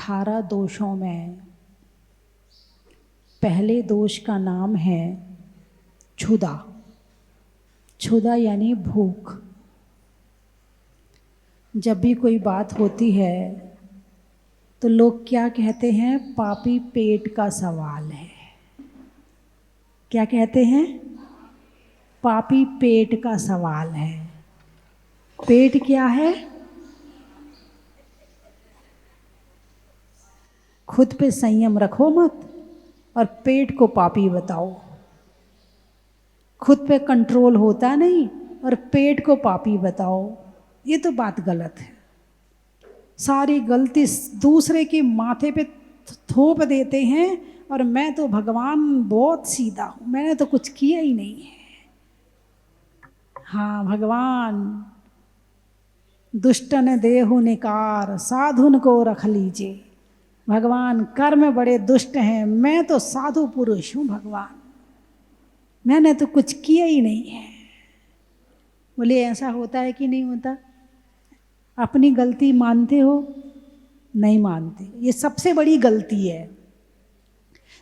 18 दोषों में पहले दोष का नाम है क्षुधा। क्षुधा यानी भूख। जब भी कोई बात होती है तो लोग क्या कहते हैं? पापी पेट का सवाल है। क्या कहते हैं? पापी पेट का सवाल है। पेट क्या है? खुद पे संयम रखो मत और पेट को पापी बताओ। खुद पे कंट्रोल होता नहीं और पेट को पापी बताओ, ये तो बात गलत है। सारी गलती दूसरे के माथे पे थोप देते हैं और मैं तो भगवान बहुत सीधा हूँ, मैंने तो कुछ किया ही नहीं है। हाँ, भगवान दुष्टन देहु निकार साधुन को रख लीजिए। भगवान कर्म बड़े दुष्ट हैं, मैं तो साधु पुरुष हूँ भगवान, मैंने तो कुछ किया ही नहीं है। बोले ऐसा होता है कि नहीं होता? अपनी गलती मानते हो? नहीं मानते। ये सबसे बड़ी गलती है।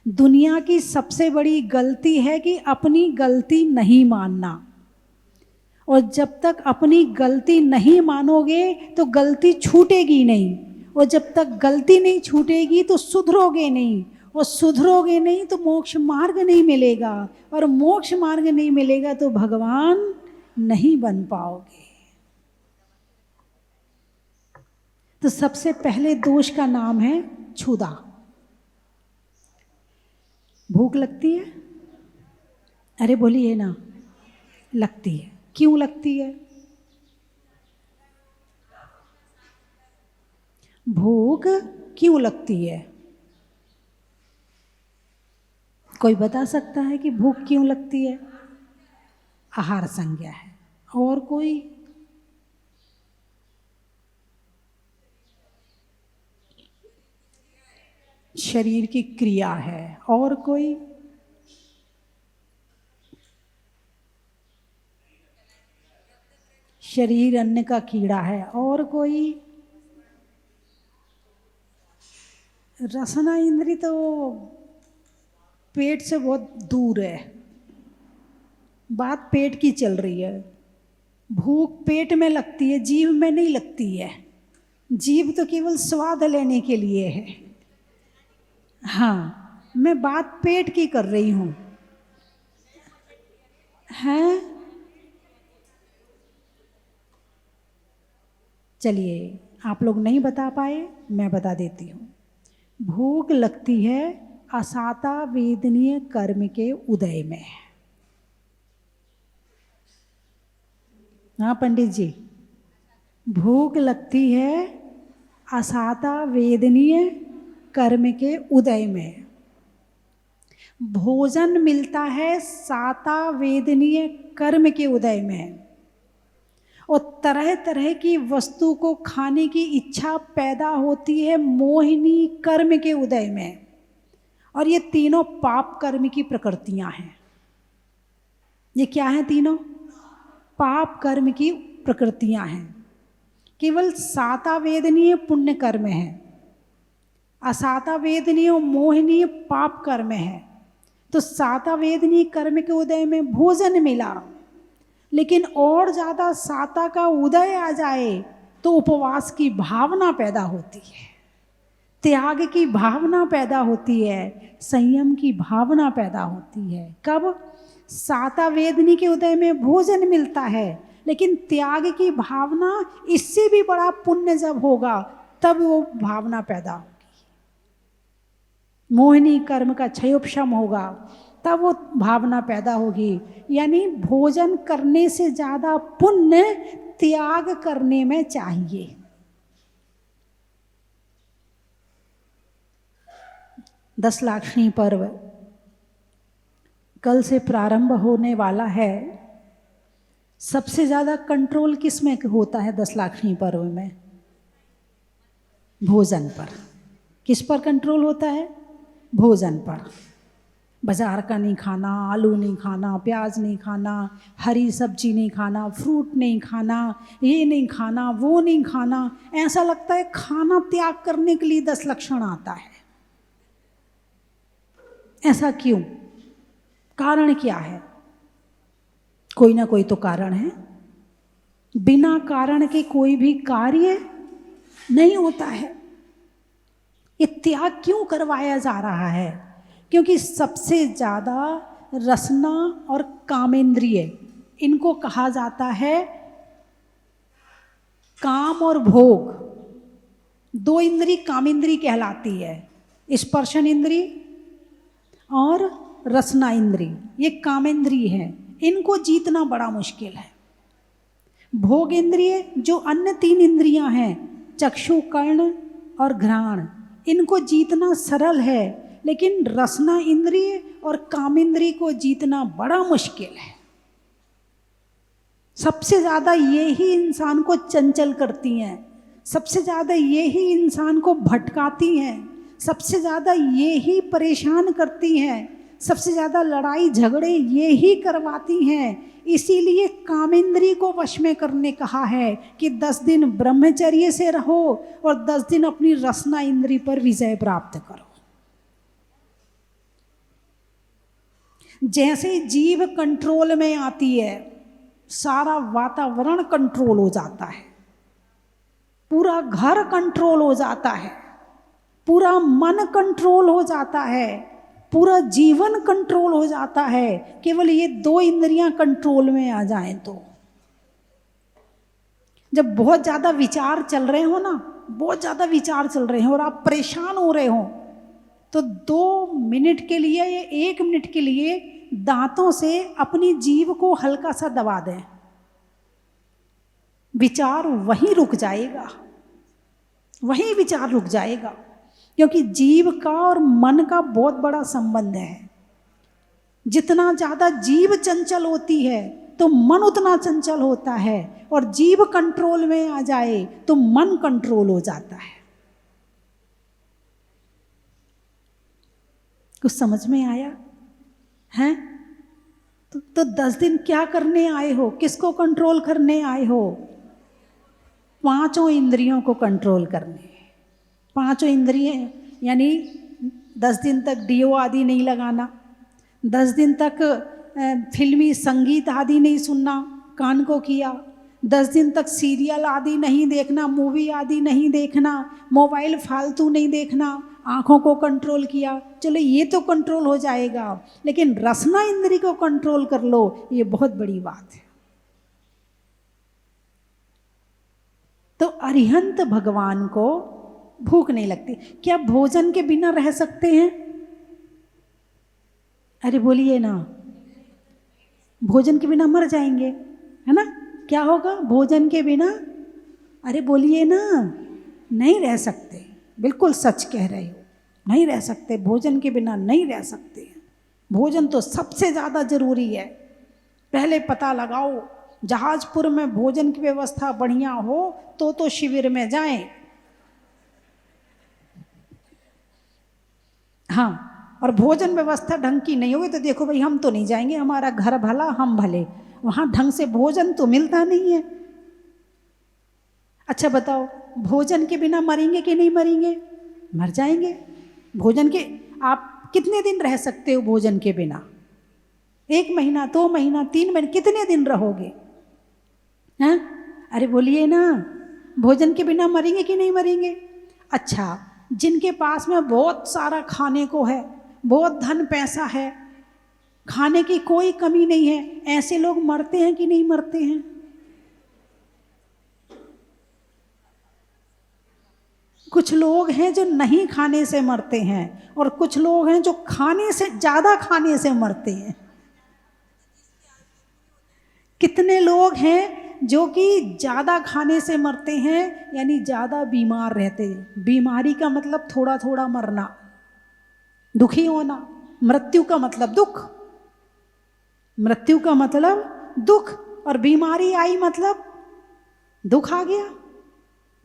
दुनिया की सबसे बड़ी गलती है कि अपनी गलती नहीं मानना। और जब तक अपनी गलती नहीं मानोगे तो गलती छूटेगी नहीं, और जब तक गलती नहीं छूटेगी तो सुधरोगे नहीं, और सुधरोगे नहीं तो मोक्ष मार्ग नहीं मिलेगा, और मोक्ष मार्ग नहीं मिलेगा तो भगवान नहीं बन पाओगे। तो सबसे पहले दोष का नाम है क्षुधा। भूख लगती है? अरे बोलिए ना। लगती है। क्यों लगती है? भूख क्यों लगती है? कोई बता सकता है कि भूख क्यों लगती है? आहार संज्ञा है। और कोई? शरीर की क्रिया है। और कोई? शरीर अन्न का कीड़ा है। और कोई? रसना इंद्री तो पेट से बहुत दूर है, बात पेट की चल रही है। भूख पेट में लगती है, जीभ में नहीं लगती है। जीभ तो केवल स्वाद लेने के लिए है। हाँ, मैं बात पेट की कर रही हूँ। हैं? चलिए, आप लोग नहीं बता पाए, मैं बता देती हूँ। भूख लगती है असाता वेदनीय कर्म के उदय में। हाँ पंडित जी, भूख लगती है असाता वेदनीय कर्म के उदय में। भोजन मिलता है साता वेदनीय कर्म के उदय में, और तरह तरह की वस्तु को खाने की इच्छा पैदा होती है मोहिनी कर्म के उदय में। और ये तीनों पाप कर्म की प्रकृतियां हैं। ये क्या हैं? तीनों पाप कर्म की प्रकृतियां हैं। केवल साता वेदनीय पुण्य कर्म है, असाता वेदनीय और मोहिनीय पाप कर्म है। तो साता वेदनीय कर्म के उदय में भोजन मिला, लेकिन और ज़्यादा साता का उदय आ जाए तो उपवास की भावना पैदा होती है, त्याग की भावना पैदा होती है, संयम की भावना पैदा होती है। कब? साता वेदनी के उदय में भोजन मिलता है, लेकिन त्याग की भावना, इससे भी बड़ा पुण्य जब होगा तब वो भावना पैदा होगी। मोहिनी कर्म का क्षयोपशम होगा तब वो भावना पैदा होगी। यानी भोजन करने से ज़्यादा पुण्य त्याग करने में चाहिए। दशलाक्षणी पर्व कल से प्रारंभ होने वाला है। सबसे ज़्यादा कंट्रोल किस में होता है दशलाक्षणी पर्व में? भोजन पर। किस पर कंट्रोल होता है? भोजन पर। बाज़ार का नहीं खाना, आलू नहीं खाना, प्याज नहीं खाना, हरी सब्जी नहीं खाना, फ्रूट नहीं खाना, ये नहीं खाना, वो नहीं खाना। ऐसा लगता है खाना त्याग करने के लिए 10 लक्षण आता है। ऐसा क्यों? कारण क्या है? कोई ना कोई तो कारण है। बिना कारण के कोई भी कार्य नहीं होता है। ये त्याग क्यों करवाया जा रहा है? क्योंकि सबसे ज़्यादा रसना और कामेंद्रिय, इनको कहा जाता है काम और भोग। 2 इंद्री कामेंद्री कहलाती है, स्पर्शन इंद्री और रसना इंद्री, ये कामेंद्री है। इनको जीतना बड़ा मुश्किल है। भोग इंद्रिय जो अन्य 3 इंद्रियां हैं, चक्षु, कर्ण और घ्राण, इनको जीतना सरल है, लेकिन रसना इंद्रिय और कामेंद्रिय को जीतना बड़ा मुश्किल है। सबसे ज़्यादा ये ही इंसान को चंचल करती हैं, सबसे ज़्यादा ये ही इंसान को भटकाती हैं, सबसे ज़्यादा ये ही परेशान करती हैं, सबसे ज़्यादा लड़ाई झगड़े ये ही करवाती हैं। इसीलिए कामेंद्री को वश में करने कहा है कि 10 दिन ब्रह्मचर्य से रहो और 10 दिन अपनी रसना इंद्री पर विजय प्राप्त करो। जैसे जीव कंट्रोल में आती है, सारा वातावरण कंट्रोल हो जाता है, पूरा घर कंट्रोल हो जाता है, पूरा मन कंट्रोल हो जाता है, पूरा जीवन कंट्रोल हो जाता है। केवल ये 2 इंद्रियां कंट्रोल में आ जाएं तो। जब बहुत ज़्यादा विचार चल रहे हो ना, बहुत ज़्यादा विचार चल रहे हो और आप परेशान हो रहे हो, तो 2 मिनट के लिए या 1 मिनट के लिए दांतों से अपनी जीभ को हल्का सा दबा दें, विचार वहीं रुक जाएगा, वहीं विचार रुक जाएगा। क्योंकि जीव का और मन का बहुत बड़ा संबंध है। जितना ज़्यादा जीव चंचल होती है तो मन उतना चंचल होता है, और जीव कंट्रोल में आ जाए तो मन कंट्रोल हो जाता है। कुछ समझ में आया है? तो 10 दिन क्या करने आए हो? किसको कंट्रोल करने आए हो? 5 इंद्रियों को कंट्रोल करने। 5 इंद्रियां यानी 10 दिन तक डीओ आदि नहीं लगाना, 10 दिन तक फिल्मी संगीत आदि नहीं सुनना, कान को किया। 10 दिन तक सीरियल आदि नहीं देखना, मूवी आदि नहीं देखना, मोबाइल फालतू नहीं देखना, आँखों को कंट्रोल किया। चलो ये तो कंट्रोल हो जाएगा, लेकिन रसना इंद्री को कंट्रोल कर लो, ये बहुत बड़ी बात है। तो अरिहंत भगवान को भूख नहीं लगती। क्या भोजन के बिना रह सकते हैं? अरे बोलिए ना, भोजन के बिना मर जाएंगे, है ना? क्या होगा भोजन के बिना? अरे बोलिए ना, नहीं रह सकते। बिल्कुल सच कह रहे हो, नहीं रह सकते, भोजन के बिना नहीं रह सकते। भोजन तो सबसे ज़्यादा जरूरी है। पहले पता लगाओ, जहाजपुर में भोजन की व्यवस्था बढ़िया हो तो शिविर में जाएं। हाँ, और भोजन व्यवस्था ढंग की नहीं होगी तो देखो भाई, हम तो नहीं जाएंगे, हमारा घर भला हम भले, वहाँ ढंग से भोजन तो मिलता नहीं है। अच्छा बताओ, भोजन के बिना मरेंगे कि नहीं मरेंगे? मर जाएंगे। भोजन के आप कितने दिन रह सकते हो भोजन के बिना? 1 महीना, 2 महीना, 3 महीने, कितने दिन रहोगे? हैं? अरे बोलिए ना, भोजन के बिना मरेंगे कि नहीं मरेंगे? अच्छा, जिनके पास में बहुत सारा खाने को है, बहुत धन पैसा है, खाने की कोई कमी नहीं है, ऐसे लोग मरते हैं कि नहीं मरते हैं? कुछ लोग हैं जो नहीं खाने से मरते हैं, और कुछ लोग हैं जो खाने से, ज़्यादा खाने से मरते हैं। कितने लोग हैं जो कि ज़्यादा खाने से मरते हैं, यानी ज़्यादा बीमार रहते हैं। बीमारी का मतलब थोड़ा थोड़ा मरना, दुखी होना। मृत्यु का मतलब दुख, मृत्यु का मतलब दुख, और बीमारी आई मतलब दुख आ गया।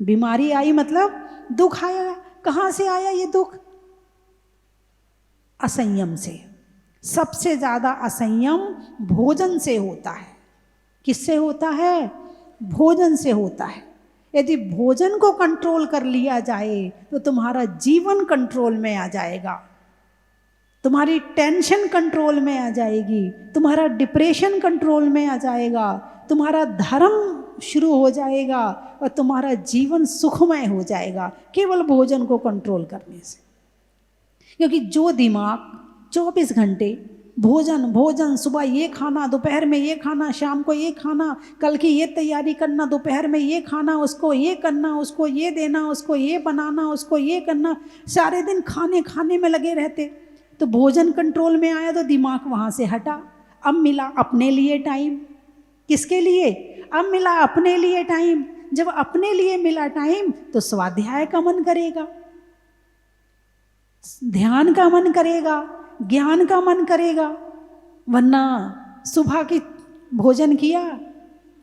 बीमारी आई मतलब दुख आया। कहाँ से आया ये दुख? असंयम से, सबसे ज़्यादा असंयम भोजन से होता है। किससे होता है? भोजन से होता है। यदि भोजन को कंट्रोल कर लिया जाए तो तुम्हारा जीवन कंट्रोल में आ जाएगा, तुम्हारी टेंशन कंट्रोल में आ जाएगी, तुम्हारा डिप्रेशन कंट्रोल में आ जाएगा, तुम्हारा धर्म शुरू हो जाएगा और तुम्हारा जीवन सुखमय हो जाएगा केवल भोजन को कंट्रोल करने से। क्योंकि जो दिमाग 24 घंटे भोजन भोजन, सुबह ये खाना, दोपहर में ये खाना, शाम को ये खाना, कल की ये तैयारी करना, दोपहर में ये खाना, उसको ये करना, उसको ये देना, उसको ये बनाना, उसको ये करना, सारे दिन खाने खाने में लगे रहते, तो भोजन कंट्रोल में आया तो दिमाग वहाँ से हटा। अब मिला अपने लिए टाइम। किसके लिए? अब मिला अपने लिए टाइम। जब अपने लिए मिला टाइम तो स्वाध्याय का मन करेगा, ध्यान का मन करेगा, ज्ञान का मन करेगा। वरना सुबह की भोजन किया,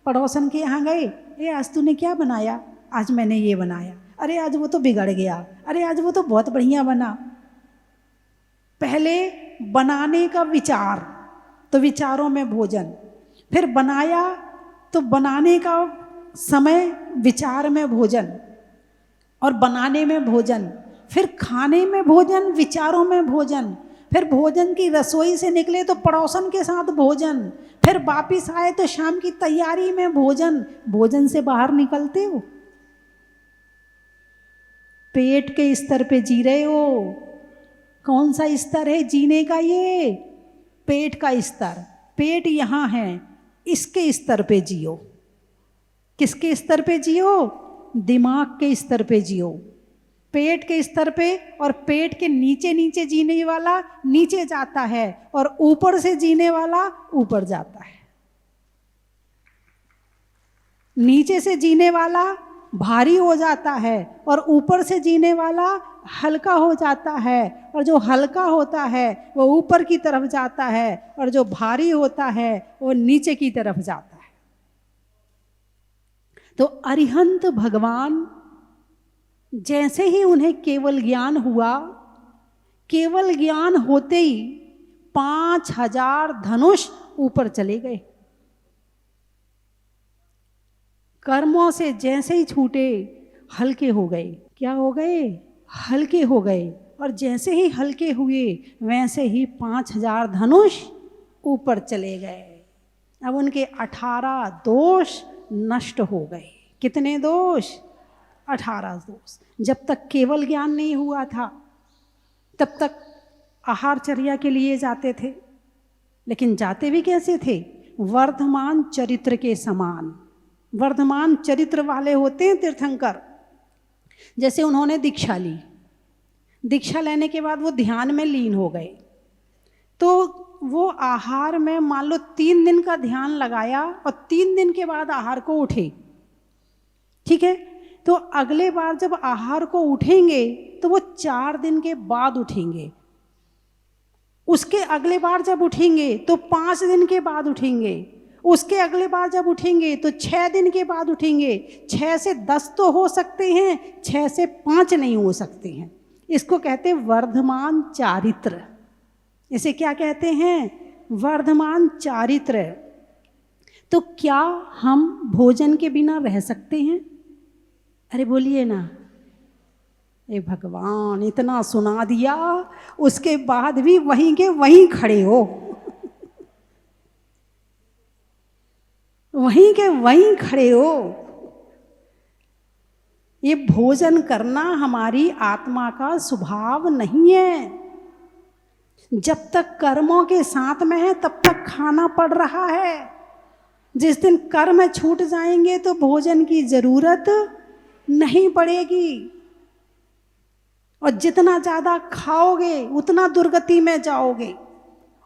पड़ोसन के यहाँ गए, ये आज तूने क्या बनाया? आज मैंने ये बनाया। अरे आज वो तो बिगड़ गया, अरे आज वो तो बहुत बढ़िया बना। पहले बनाने का विचार, तो विचारों में भोजन, फिर बनाया तो बनाने का समय, विचार में भोजन और बनाने में भोजन, फिर खाने में भोजन, विचारों में भोजन, फिर भोजन की रसोई से निकले तो पड़ोसन के साथ भोजन, फिर वापिस आए तो शाम की तैयारी में भोजन। भोजन से बाहर निकलते हो, पेट के स्तर पे जी रहे हो। कौन सा स्तर है जीने का? ये पेट का स्तर। पेट यहाँ है, इसके स्तर पे जियो। किसके स्तर पे जियो? दिमाग के स्तर पे जियो, पेट के स्तर पे। और पेट के नीचे नीचे जीने वाला नीचे जाता है और ऊपर से जीने वाला ऊपर जाता है। नीचे से जीने वाला भारी हो जाता है और ऊपर से जीने वाला हल्का हो जाता है, और जो हल्का होता है वो ऊपर की तरफ जाता है और जो भारी होता है वो नीचे की तरफ जाता है। तो अरिहंत भगवान जैसे ही उन्हें केवल ज्ञान हुआ, केवल ज्ञान होते ही 5000 धनुष ऊपर चले गए। कर्मों से जैसे ही छूटे हल्के हो गए। क्या हो गए? हल्के हो गए। और जैसे ही हल्के हुए वैसे ही 5000 धनुष ऊपर चले गए। अब उनके 18 दोष नष्ट हो गए। कितने दोष? 18 दोष। जब तक केवल ज्ञान नहीं हुआ था तब तक आहारचर्या के लिए जाते थे, लेकिन जाते भी कैसे थे? वर्धमान चरित्र के समान। वर्धमान चरित्र वाले होते हैं तीर्थंकर। जैसे उन्होंने दीक्षा ली, दीक्षा लेने के बाद वो ध्यान में लीन हो गए, तो वो आहार में मान लो 3 दिन का ध्यान लगाया और 3 दिन के बाद आहार को उठे, ठीक है? तो अगले बार जब आहार को उठेंगे तो वो 4 दिन के बाद उठेंगे। उसके अगले बार जब उठेंगे तो 5 दिन के बाद उठेंगे। उसके अगले बार जब उठेंगे तो 6 दिन के बाद उठेंगे। 6 से 10 तो हो सकते हैं, 6 से 5 नहीं हो सकते हैं। इसको कहते हैं वर्धमान चारित्र। इसे क्या कहते हैं? वर्धमान चारित्र। तो क्या हम भोजन के बिना रह सकते हैं? अरे बोलिए ना। ए भगवान, इतना सुना दिया, उसके बाद भी वहीं के वहीं खड़े हो, वहीं के वहीं खड़े हो। ये भोजन करना हमारी आत्मा का स्वभाव नहीं है। जब तक कर्मों के साथ में है तब तक खाना पड़ रहा है। जिस दिन कर्म छूट जाएंगे तो भोजन की जरूरत नहीं पड़ेगी। और जितना ज़्यादा खाओगे उतना दुर्गति में जाओगे,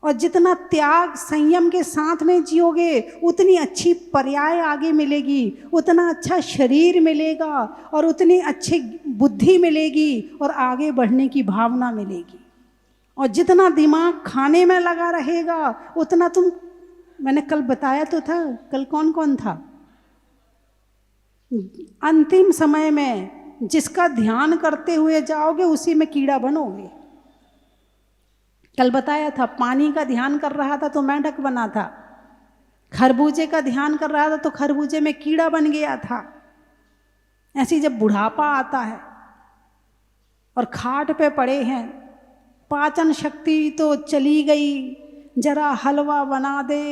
और जितना त्याग संयम के साथ में जियोगे उतनी अच्छी पर्याय आगे मिलेगी, उतना अच्छा शरीर मिलेगा और उतनी अच्छी बुद्धि मिलेगी और आगे बढ़ने की भावना मिलेगी। और जितना दिमाग खाने में लगा रहेगा उतना तुम, मैंने कल बताया तो था, कल कौन कौन था? अंतिम समय में जिसका ध्यान करते हुए जाओगे उसी में कीड़ा बनोगे। कल बताया था, पानी का ध्यान कर रहा था तो मेंढक बना था, खरबूजे का ध्यान कर रहा था तो खरबूजे में कीड़ा बन गया था। ऐसी जब बुढ़ापा आता है और खाट पे पड़े हैं, पाचन शक्ति तो चली गई, जरा हलवा बना दे,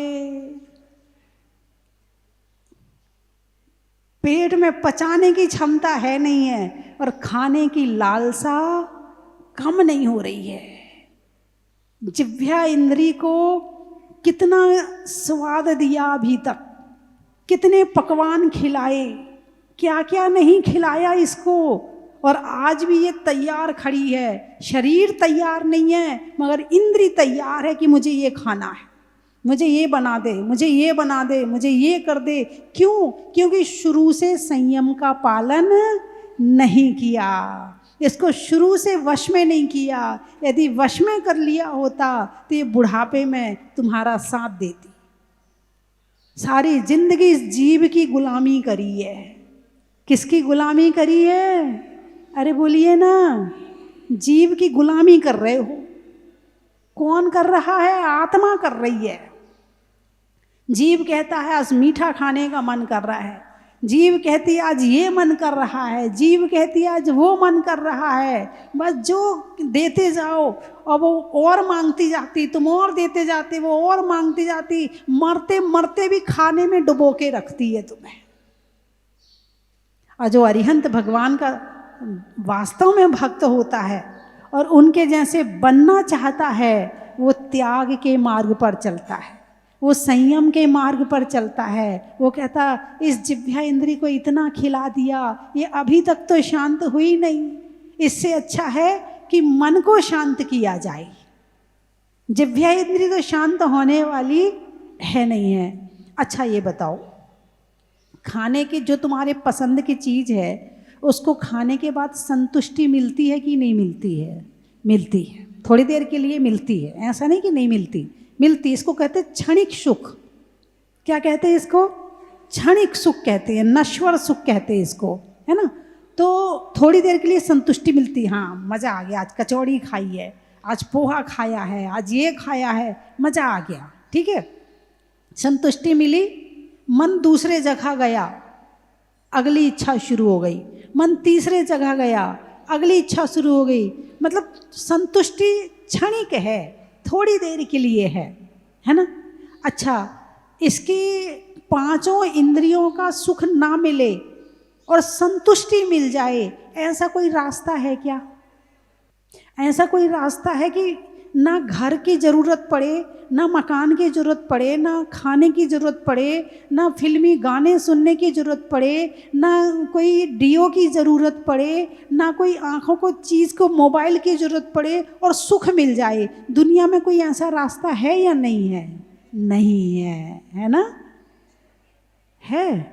पेट में पचाने की क्षमता है नहीं है और खाने की लालसा कम नहीं हो रही है। जिह्वा इंद्री को कितना स्वाद दिया अभी तक, कितने पकवान खिलाए, क्या क्या नहीं खिलाया इसको, और आज भी ये तैयार खड़ी है। शरीर तैयार नहीं है मगर इंद्री तैयार है कि मुझे ये खाना है, मुझे ये बना दे, मुझे ये बना दे, मुझे ये कर दे। क्यों? क्योंकि शुरू से संयम का पालन नहीं किया, इसको शुरू से वश में नहीं किया। यदि वश में कर लिया होता तो ये बुढ़ापे में तुम्हारा साथ देती। सारी जिंदगी इस जीव की गुलामी करी है। किसकी गुलामी करी है? अरे बोलिए ना, जीव की गुलामी कर रहे हो। कौन कर रहा है? आत्मा कर रही है। जीव कहता है आज मीठा खाने का मन कर रहा है, जीव कहती है आज ये मन कर रहा है, जीव कहती है आज वो मन कर रहा है। बस जो देते जाओ और वो और मांगती जाती, तुम और देते जाते, वो और मांगती जाती, मरते मरते भी खाने में डुबो के रखती है तुम्हें। और जो अरिहंत भगवान का वास्तव में भक्त होता है और उनके जैसे बनना चाहता है, वो त्याग के मार्ग पर चलता है, वो संयम के मार्ग पर चलता है। वो कहता इस जिह्वा इंद्री को इतना खिला दिया, ये अभी तक तो शांत हुई नहीं, इससे अच्छा है कि मन को शांत किया जाए। जिह्वा इंद्री तो शांत होने वाली है नहीं है। अच्छा ये बताओ, खाने की जो तुम्हारे पसंद की चीज़ है उसको खाने के बाद संतुष्टि मिलती है कि नहीं मिलती है? मिलती है, थोड़ी देर के लिए मिलती है, ऐसा नहीं कि नहीं मिलती, मिलती। इसको कहते हैं क्षणिक सुख। क्या कहते हैं इसको? क्षणिक सुख कहते हैं, नश्वर सुख कहते हैं इसको, है ना। तो थोड़ी देर के लिए संतुष्टि मिलती, हाँ मज़ा आ गया, आज कचौड़ी खाई है, आज पोहा खाया है, आज ये खाया है, मज़ा आ गया, ठीक है, संतुष्टि मिली। मन दूसरे जगह गया, अगली इच्छा शुरू हो गई, मन तीसरे जगह गया, अगली इच्छा शुरू हो गई। मतलब संतुष्टि क्षणिक है, थोड़ी देर के लिए है ना। अच्छा, इसकी पांचों इंद्रियों का सुख ना मिले और संतुष्टि मिल जाए, ऐसा कोई रास्ता है क्या? ऐसा कोई रास्ता है कि ना घर की ज़रूरत पड़े, ना मकान की ज़रूरत पड़े, ना खाने की ज़रूरत पड़े, ना फिल्मी गाने सुनने की ज़रूरत पड़े, ना कोई डीओ की ज़रूरत पड़े, ना कोई आँखों को चीज़ को मोबाइल की ज़रूरत पड़े और सुख मिल जाए? दुनिया में कोई ऐसा रास्ता है या नहीं है? नहीं है ना? है।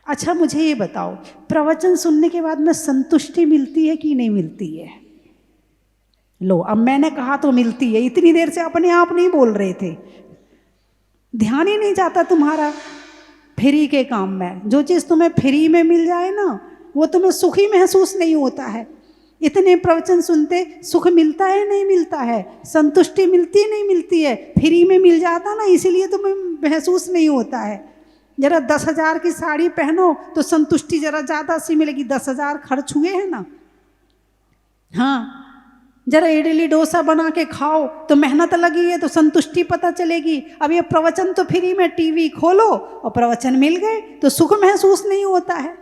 अच्छा मुझे ये बताओ, प्रवचन सुनने के बाद में संतुष्टि मिलती है कि नहीं मिलती है? लो, अब मैंने कहा तो मिलती है। इतनी देर से अपने आप नहीं बोल रहे थे, ध्यान ही नहीं जाता तुम्हारा फ्री के काम में। जो चीज़ तुम्हें फ्री में मिल जाए ना, वो तुम्हें सुखी महसूस नहीं होता है। इतने प्रवचन सुनते सुख मिलता है नहीं मिलता है? संतुष्टि मिलती नहीं मिलती है? फ्री में मिल जाता ना, इसीलिए तुम्हें महसूस नहीं होता है। जरा 10,000 की साड़ी पहनो तो संतुष्टि जरा ज़्यादा सी मिलेगी, 10,000 खर्च हुए हैं ना। हाँ, जरा इडली डोसा बना के खाओ तो मेहनत लगी है तो संतुष्टि पता चलेगी। अब ये प्रवचन तो फ्री में, टीवी खोलो और प्रवचन मिल गए तो सुख महसूस नहीं होता है।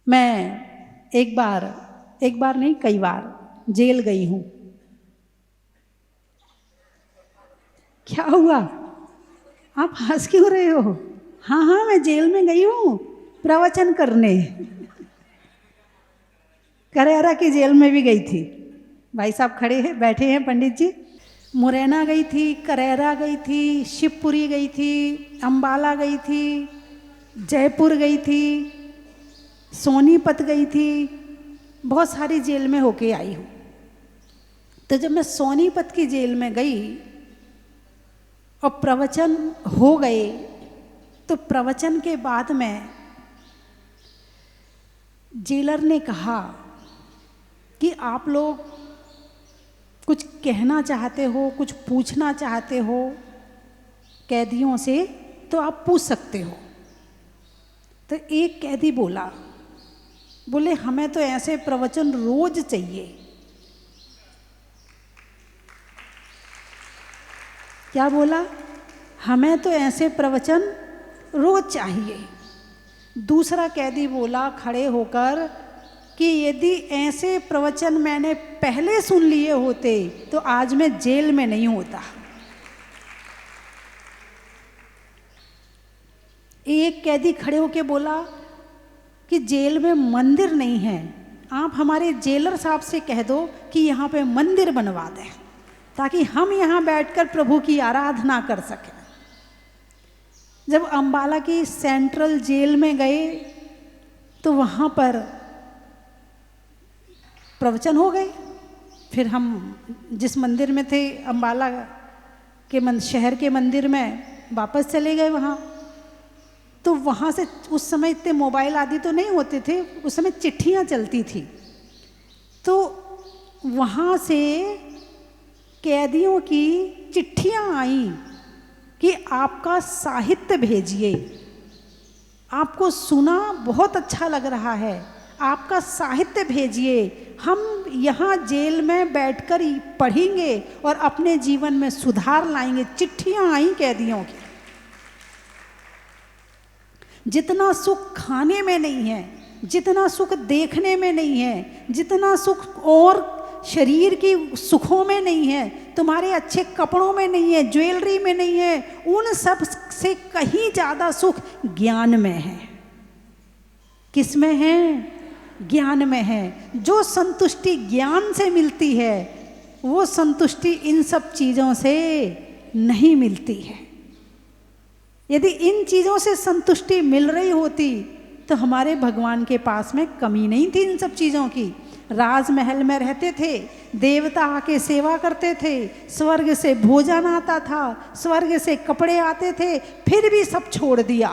मैं एक बार नहीं कई बार जेल गई हूँ। क्या हुआ? आप हंस क्यों रहे हो? हाँ, मैं जेल में गई हूँ प्रवचन करने। करेरा की जेल में भी गई थी। भाई साहब खड़े हैं, बैठे हैं पंडित जी। मुरैना गई थी, करेरा गई थी, शिवपुरी गई थी, अम्बाला गई थी, जयपुर गई थी, सोनीपत गई थी, बहुत सारी जेल में होके आई हूँ। तो जब मैं सोनीपत की जेल में गई और प्रवचन हो गए, तो प्रवचन के बाद में जेलर ने कहा कि आप लोग कुछ कहना चाहते हो, कुछ पूछना चाहते हो कैदियों से, तो आप पूछ सकते हो। तो एक कैदी बोले हमें तो ऐसे प्रवचन रोज चाहिए। क्या बोला? हमें तो ऐसे प्रवचन रोज चाहिए। दूसरा कैदी बोला खड़े होकर कि यदि ऐसे प्रवचन मैंने पहले सुन लिए होते तो आज मैं जेल में नहीं होता। एक कैदी खड़े होकर बोला कि जेल में मंदिर नहीं है, आप हमारे जेलर साहब से कह दो कि यहाँ पे मंदिर बनवा दें ताकि हम यहाँ बैठकर प्रभु की आराधना कर सकें। जब अंबाला की सेंट्रल जेल में गए तो वहाँ पर प्रवचन हो गए। फिर हम जिस मंदिर में थे अंबाला के शहर के मंदिर में वापस चले गए वहाँ। तो वहाँ से उस समय इतने मोबाइल आदि तो नहीं होते थे, उस समय चिट्ठियाँ चलती थी। तो वहाँ से कैदियों की चिट्ठियाँ आई कि आपका साहित्य भेजिए, आपको सुना बहुत अच्छा लग रहा है, आपका साहित्य भेजिए, हम यहाँ जेल में बैठकर पढ़ेंगे और अपने जीवन में सुधार लाएंगे। चिट्ठियाँ आई कैदियों की। जितना सुख खाने में नहीं है, जितना सुख देखने में नहीं है, जितना सुख और शरीर की सुखों में नहीं है, तुम्हारे अच्छे कपड़ों में नहीं है, ज्वेलरी में नहीं है, उन सब से कहीं ज़्यादा सुख ज्ञान में है। किस में है? ज्ञान में है। जो संतुष्टि ज्ञान से मिलती है वो संतुष्टि इन सब चीज़ों से नहीं मिलती है। यदि इन चीज़ों से संतुष्टि मिल रही होती तो हमारे भगवान के पास में कमी नहीं थी इन सब चीज़ों की। राजमहल में रहते थे, देवता आके सेवा करते थे, स्वर्ग से भोजन आता था, स्वर्ग से कपड़े आते थे, फिर भी सब छोड़ दिया।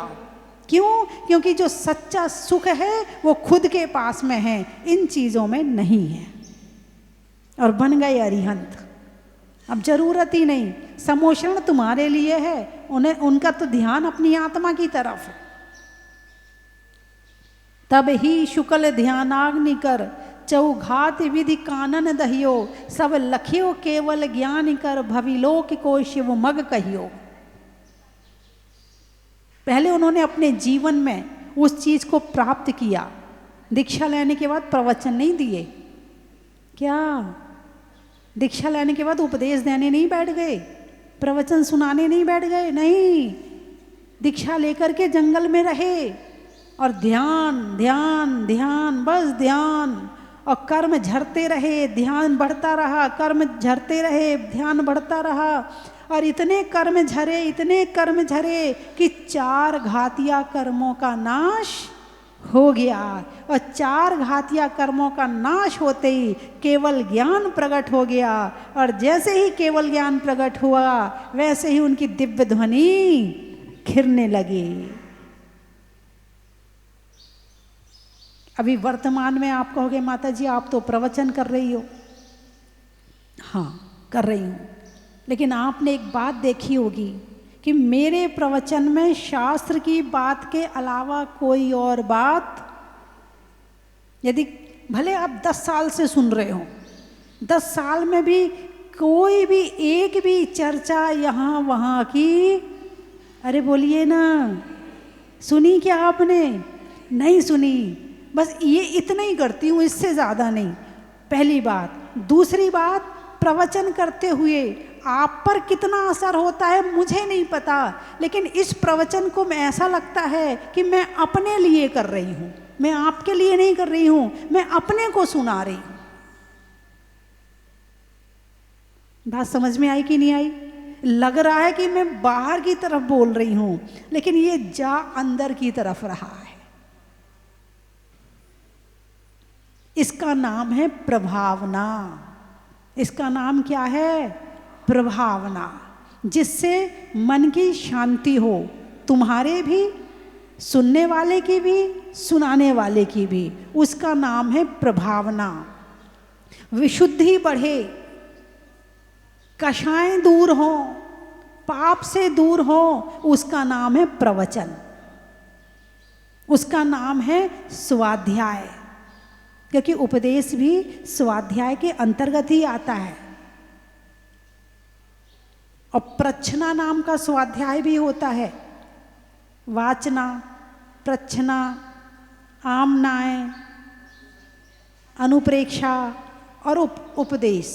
क्यों? क्योंकि जो सच्चा सुख है वो खुद के पास में है, इन चीज़ों में नहीं है। और बन गए अरिहंत। अब जरूरत ही नहीं, समोषण तुम्हारे लिए है, उनका तो ध्यान अपनी आत्मा की तरफ है। तब ही शुक्ल ध्यानाग्नि कर चौघात विधि कानन दहियो, सब लखियो केवल ज्ञान कर भविलोक को शिव मग कहियो। पहले उन्होंने अपने जीवन में उस चीज को प्राप्त किया। दीक्षा लेने के बाद प्रवचन नहीं दिए क्या? दीक्षा लेने के बाद उपदेश देने नहीं बैठ गए, प्रवचन सुनाने नहीं बैठ गए, नहीं। दीक्षा लेकर के जंगल में रहे और ध्यान ध्यान ध्यान, बस ध्यान, और कर्म झरते रहे, ध्यान बढ़ता रहा, कर्म झरते रहे, ध्यान बढ़ता रहा, और इतने कर्म झरे, इतने कर्म झरे कि 4 घातिया कर्मों का नाश हो गया। और 4 घातिया कर्मों का नाश होते ही केवल ज्ञान प्रकट हो गया। और जैसे ही केवल ज्ञान प्रकट हुआ वैसे ही उनकी दिव्य ध्वनि खिरने लगी। अभी वर्तमान में आप कहोगे माता जी आप तो प्रवचन कर रही हो। हाँ, कर रही हूँ, लेकिन आपने एक बात देखी होगी कि मेरे प्रवचन में शास्त्र की बात के अलावा कोई और बात, यदि भले आप 10 साल से सुन रहे हो, 10 साल में भी कोई भी एक भी चर्चा यहाँ वहाँ की, अरे बोलिए ना, सुनी क्या आपने? नहीं सुनी। बस ये इतना ही करती हूँ, इससे ज़्यादा नहीं। पहली बात। दूसरी बात, प्रवचन करते हुए आप पर कितना असर होता है मुझे नहीं पता, लेकिन इस प्रवचन को मैं ऐसा लगता है कि मैं अपने लिए कर रही हूँ, मैं आपके लिए नहीं कर रही हूँ, मैं अपने को सुना रही हूँ। बात समझ में आई कि नहीं आई? लग रहा है कि मैं बाहर की तरफ बोल रही हूँ, लेकिन ये जा अंदर की तरफ रहा है। इसका नाम है प्रभावना। इसका नाम क्या है? प्रभावना। जिससे मन की शांति हो, तुम्हारे भी, सुनने वाले की भी, सुनाने वाले की भी, उसका नाम है प्रभावना। विशुद्धि बढ़े, कषाएं दूर हों, पाप से दूर हो, उसका नाम है प्रवचन, उसका नाम है स्वाध्याय, क्योंकि उपदेश भी स्वाध्याय के अंतर्गत ही आता है। और प्रच्छना नाम का स्वाध्याय भी होता है, वाचना, प्रच्छना, आमनाय, अनुप्रेक्षा और उपदेश,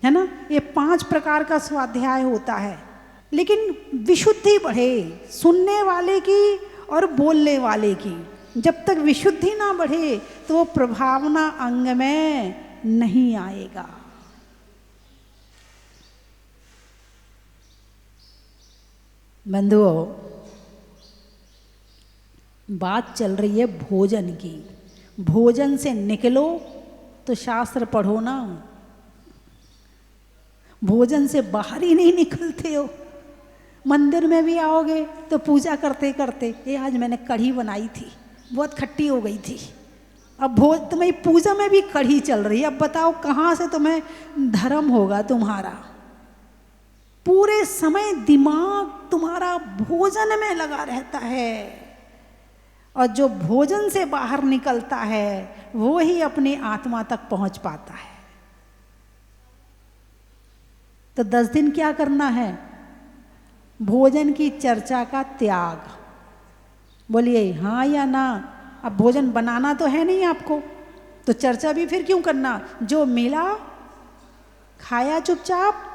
है ना। ये 5 प्रकार का स्वाध्याय होता है। लेकिन विशुद्धि बढ़े सुनने वाले की और बोलने वाले की। जब तक विशुद्धि ना बढ़े तो वो प्रभावना अंग में नहीं आएगा। बंधुओं, बात चल रही है भोजन की। भोजन से निकलो तो शास्त्र पढ़ो ना, भोजन से बाहर ही नहीं निकलते हो। मंदिर में भी आओगे तो पूजा करते करते, ये आज मैंने कढ़ी बनाई थी, बहुत खट्टी हो गई थी। अब तुम्हारी पूजा में भी कढ़ी चल रही है। अब बताओ कहाँ से तुम्हें धर्म होगा तुम्हारा। पूरे समय दिमाग तुम्हारा भोजन में लगा रहता है, और जो भोजन से बाहर निकलता है वो ही अपनी आत्मा तक पहुंच पाता है। तो 10 दिन क्या करना है? भोजन की चर्चा का त्याग। बोलिए हाँ या ना। अब भोजन बनाना तो है नहीं आपको, तो चर्चा भी फिर क्यों करना? जो मिला खाया चुपचाप,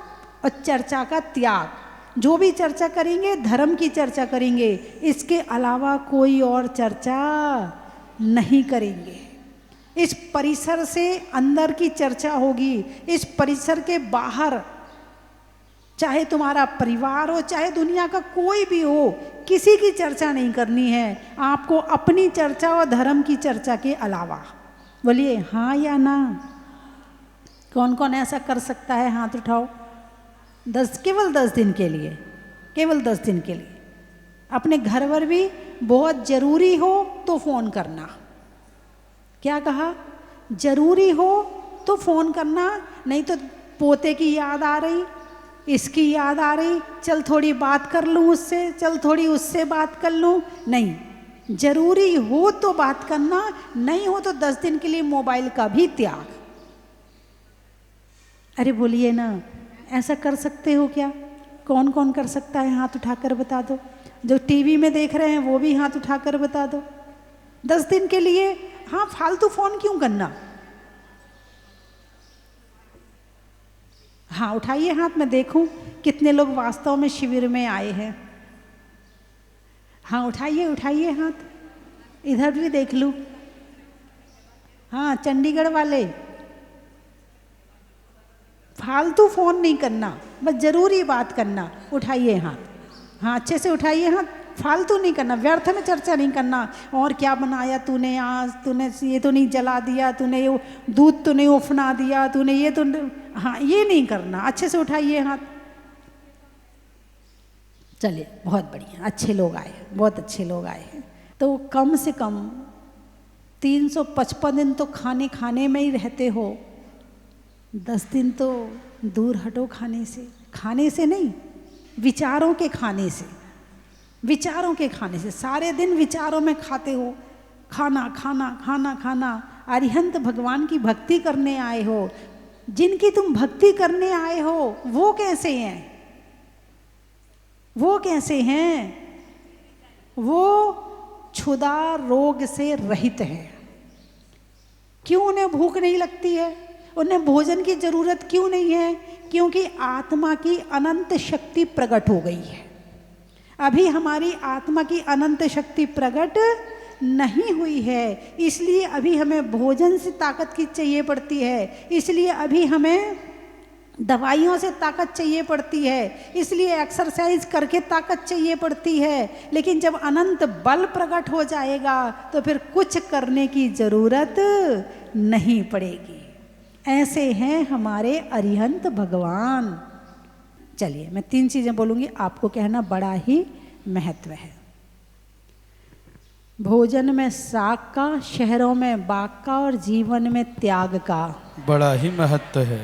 और चर्चा का त्याग। जो भी चर्चा करेंगे धर्म की चर्चा करेंगे, इसके अलावा कोई और चर्चा नहीं करेंगे। इस परिसर से अंदर की चर्चा होगी, इस परिसर के बाहर, चाहे तुम्हारा परिवार हो, चाहे दुनिया का कोई भी हो, किसी की चर्चा नहीं करनी है आपको, अपनी चर्चा और धर्म की चर्चा के अलावा। बोलिए हाँ या ना। कौन कौन ऐसा कर सकता है? हाथ उठाओ। केवल 10 दिन के लिए, केवल 10 दिन के लिए। अपने घर पर भी बहुत जरूरी हो तो फोन करना। क्या कहा? जरूरी हो तो फोन करना, नहीं तो पोते की याद आ रही, इसकी याद आ रही, चल थोड़ी बात कर लूँ उससे, चल थोड़ी उससे बात कर लूँ। नहीं, जरूरी हो तो बात करना, नहीं हो तो 10 दिन के लिए मोबाइल का भी त्याग। अरे बोलिए ना, ऐसा कर सकते हो क्या? कौन कौन कर सकता है? हाथ उठाकर बता दो। जो टीवी में देख रहे हैं वो भी हाथ उठाकर बता दो। 10 दिन के लिए हाँ, फालतू फोन क्यों करना? हाँ उठाइए हाथ, मैं देखूं कितने लोग वास्तव में शिविर में आए हैं। हाँ उठाइए उठाइए हाथ, इधर भी देख लूं। हाँ चंडीगढ़ वाले, फालतू फोन नहीं करना, बस जरूरी बात करना। उठाइए हाथ, हाँ अच्छे से उठाइए हाथ। फालतू नहीं करना, व्यर्थ में चर्चा नहीं करना। और क्या बनाया तूने आज, तूने ये तो नहीं जला दिया, तूने ये दूध तो नहीं उफना दिया, तूने ये तो, हाँ ये नहीं करना। अच्छे से उठाइए हाथ। चलिए बहुत बढ़िया, अच्छे लोग आए, बहुत अच्छे लोग आए हैं। तो कम से कम 355 दिन तो खाने खाने में ही रहते हो, 10 दिन तो दूर हटो खाने से। खाने से नहीं, विचारों के खाने से, विचारों के खाने से। सारे दिन विचारों में खाते हो, खाना खाना खाना खाना। अरिहंत भगवान की भक्ति करने आए हो, जिनकी तुम भक्ति करने आए हो वो कैसे हैं? वो कैसे हैं? वो क्षुधा रोग से रहित हैं। क्यों उन्हें भूख नहीं लगती है? उन्हें भोजन की जरूरत क्यों नहीं है? क्योंकि आत्मा की अनंत शक्ति प्रकट हो गई है। अभी हमारी आत्मा की अनंत शक्ति प्रकट नहीं हुई है, इसलिए अभी हमें भोजन से ताकत की चाहिए पड़ती है, इसलिए अभी हमें दवाइयों से ताकत चाहिए पड़ती है, इसलिए एक्सरसाइज करके ताकत चाहिए पड़ती है। लेकिन जब अनंत बल प्रकट हो जाएगा तो फिर कुछ करने की जरूरत नहीं पड़ेगी। ऐसे हैं हमारे अरिहंत भगवान। चलिए मैं 3 चीजें बोलूंगी, आपको कहना बड़ा ही महत्व है। भोजन में साग का, शहरों में बाग का और जीवन में त्याग का। बड़ा ही महत्व है।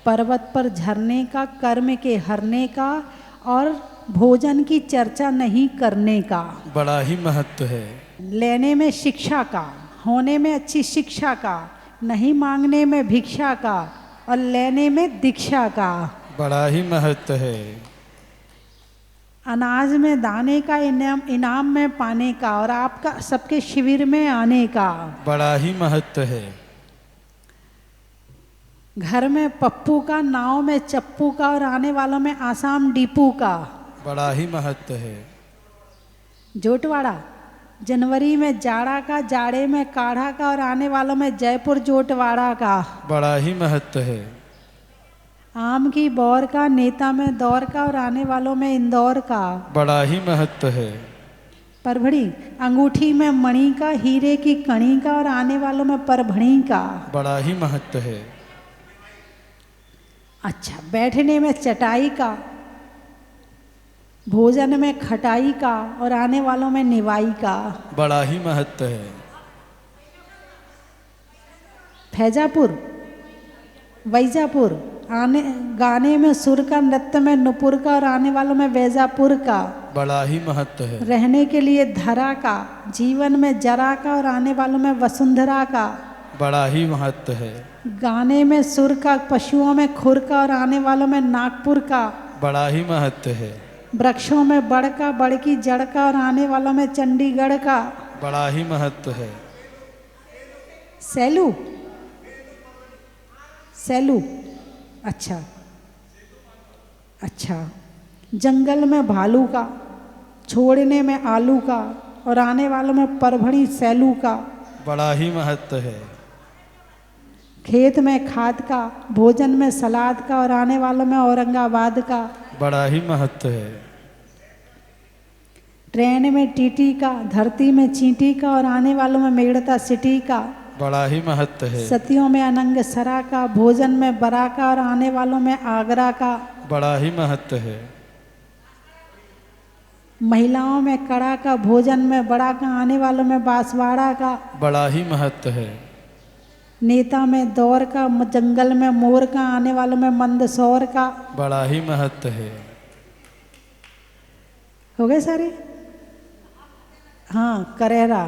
पर्वत पर झरने का, कर्म के हरने का और भोजन की चर्चा नहीं करने का। बड़ा ही महत्व है। लेने में शिक्षा का, होने में अच्छी शिक्षा का, नहीं मांगने में भिक्षा का और लेने में दीक्षा का। बड़ा ही महत्व है। अनाज में दाने का, इनाम में पाने का और आपका सबके शिविर में आने का। बड़ा ही महत्व है। घर में पप्पू का, नाव में चप्पू का और आने वालों में आसाम डीपू का। बड़ा ही महत्व है। जोटवाड़ा, जनवरी में जाड़ा का, जाड़े में काढ़ा का और आने वालों में जयपुर जोटवाड़ा का। बड़ा ही महत्व है। आम की बौर का, नेता में दौर का और आने वालों में इंदौर का। बड़ा ही महत्व है। परभणी, अंगूठी में मणि का, हीरे की कणी का और आने वालों में परभणी का। बड़ा ही महत्व है। अच्छा, बैठने में चटाई का, भोजन में खटाई का और आने वालों में निवाई का। बड़ा ही महत्व है। फैजापुर, वैजापुर, गाने में सुर का, नृत्य में नुपुर का और आने वालों में वैजापुर का। बड़ा ही महत्व है। रहने के लिए धरा का, जीवन में जरा का और आने वालों में वसुंधरा का। बड़ा ही महत्व है। गाने में सुर का, पशुओं में खुर का और आने वालों में नागपुर का। बड़ा ही महत्व है। वृक्षों में बड़ का, बड़ की जड़ का और आने वालों में चंडीगढ़ का। बड़ा ही महत्व है। सैलू, सैलू, अच्छा अच्छा। जंगल में भालू का, छोड़ने में आलू का और आने वालों में परभणी सैलू का। बड़ा ही महत्व है। खेत में खाद का, भोजन में सलाद का और आने वालों में औरंगाबाद का। बड़ा ही महत्व है। ट्रेन में टीटी का, धरती में चींटी का और आने वालों में मेड़ता सिटी का। बड़ा ही महत्व है। सतियों में अनंग सरा का, भोजन में बरा का और आने वालों में आगरा का। बड़ा ही महत्व है। महिलाओं में कड़ा का, भोजन में बड़ा का, आने वालों में बांसवाड़ा का। बड़ा ही महत्व है। नेता में दौर का, जंगल में मोर का, आने वालों में मंदसौर का। बड़ा ही महत्व है। हो गए सारे? हाँ, करेरा,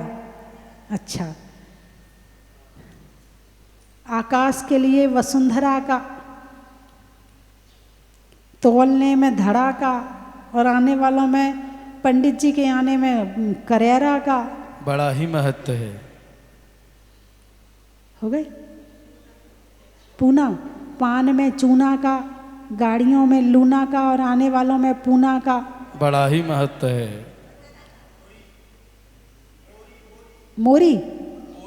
अच्छा। आकाश के लिए वसुंधरा का, तोलने में धड़ा का और आने वालों में पंडित जी के आने में करेरा का। बड़ा ही महत्व है। हो गए? पूना, पान में चूना का, गाड़ियों में लूना का और आने वालों में पूना का। बड़ा ही महत्व है। मोरी,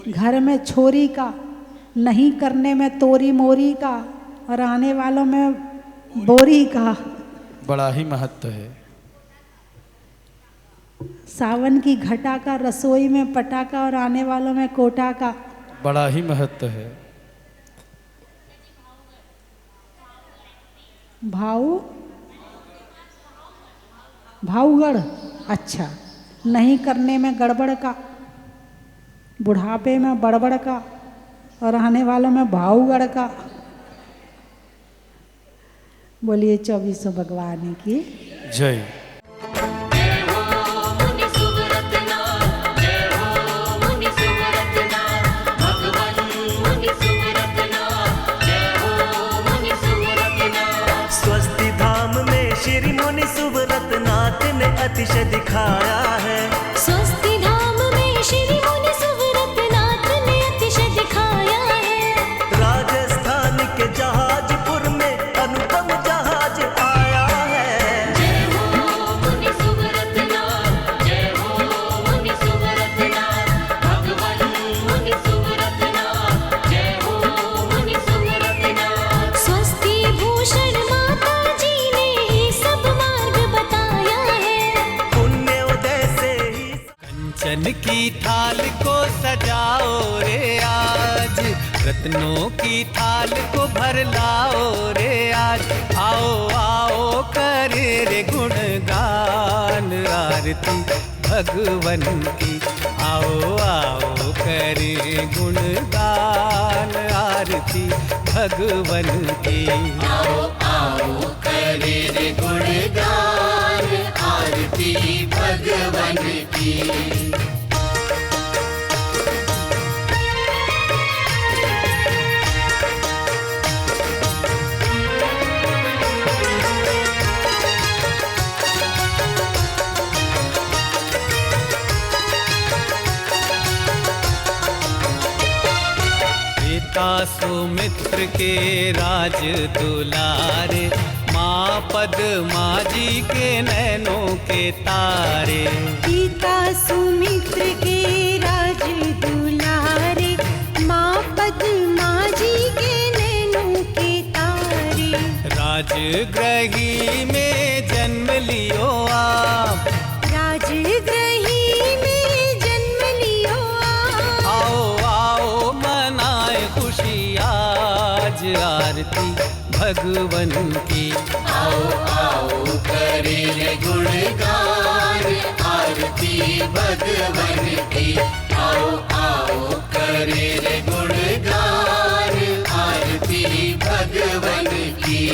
घर में छोरी का, नहीं करने में तोरी मोरी का और आने वालों में बोरी का। बड़ा ही महत्व है। सावन की घटा का, रसोई में पटाखा और आने वालों में कोटा का। बड़ा ही महत्व है। भाऊगढ़, अच्छा। नहीं करने में गड़बड़ का, बुढ़ापे में बड़बड़ का और आने वालों में भाऊगढ़ का। बोलिए 24 भगवान की जय। अतिशय दिखाया है। स्वस्ति धाम में श्री मुनि सुव्रतनाथ ने अतिशय दिखाया है। राजस्थान के जहाजपुर में अनुपम जहाज आया है। जय हो मुनि सुव्रतनाथ, जय हो मुनि सुव्रतनाथ, भगवान मुनि सुव्रतनाथ, जय हो मुनि सुव्रतनाथ। स्वस्ति भूषण माता जी ने ही सब मार्ग बताया है। कंचन की थाल को सजाओ रे आज, रत्नों की थाल को भर लाओ रे आज। आओ आओ करे रे गुणगान, आरती भगवन की, आओ आओ करें गुणगान आरती भगवन की। आओ आओ करे रे गुणगान आरती भगवन की। पिता सुमित्र के राज दुलारे, माँ पद्मा जी के नैनों के तारे। पिता सुमित्र के राज दुलारे, माँ पद्मा जी के नैनों के तारे। राजगृही में जन्म लियो आप, राजगृही में जन्म लियो आप। आओ आओ मनाए खुशी आज आरती भगवन की। आओ आओ करे रे गुणगान आरती भगवन की। आओ आओ करे रे गुणगान आरती भगवन की।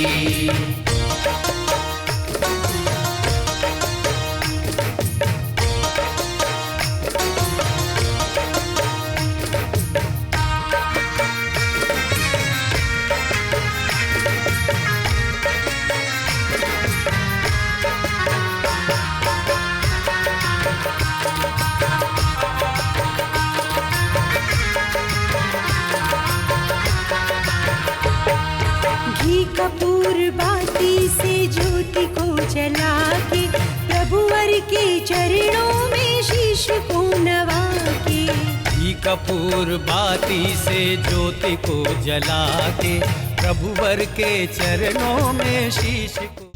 घी कपूर बाती से ज्योति को जला के, प्रभुवर के चरणों में शीश को नवा के। घी कपूर बाती से ज्योति को जला के, प्रभुवर के चरणों में शीश को